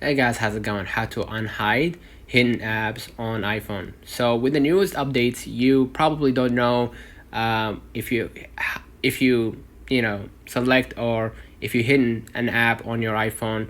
Hey guys, how's it going? How to unhide hidden apps on iPhone. So with the newest updates, you probably don't know if you select, or if you hidden an app on your iPhone,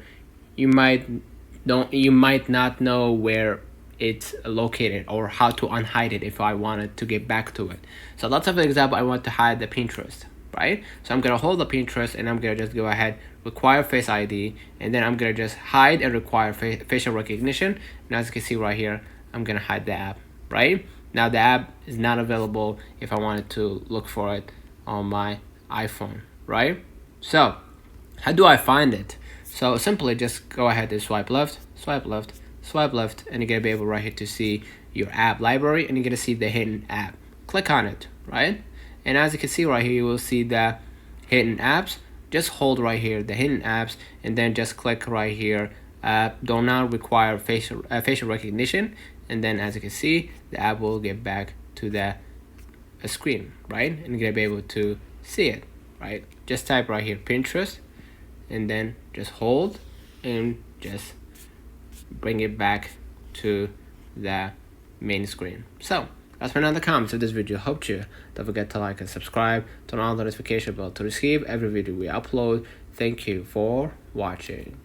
you might not know where it's located or how to unhide it if I wanted to get back to it. So let's have an example. I want to hide the Pinterest, right? So I'm gonna hold the Pinterest and I'm gonna just go ahead, require Face ID, and then I'm gonna just hide and require facial recognition. And as you can see right here, I'm gonna hide the app, right? Now the app is not available if I wanted to look for it on my iPhone, right? So how do I find it? So simply just go ahead and swipe left, swipe left, swipe left, and you're gonna be able right here to see your app library, and you're gonna see the hidden app. Click on it, right? And as you can see right here, you will see the hidden apps. Just hold right here the hidden apps, and then just click right here, do not require facial recognition, and then as you can see, the app will get back to the screen, right? And you're gonna be able to see it, right? Just type right here Pinterest, and then just hold and just bring it back to the main screen. So that's been all the comments of this video. Hope you don't forget to like and subscribe, turn on the notification bell to receive every video we upload. Thank you for watching.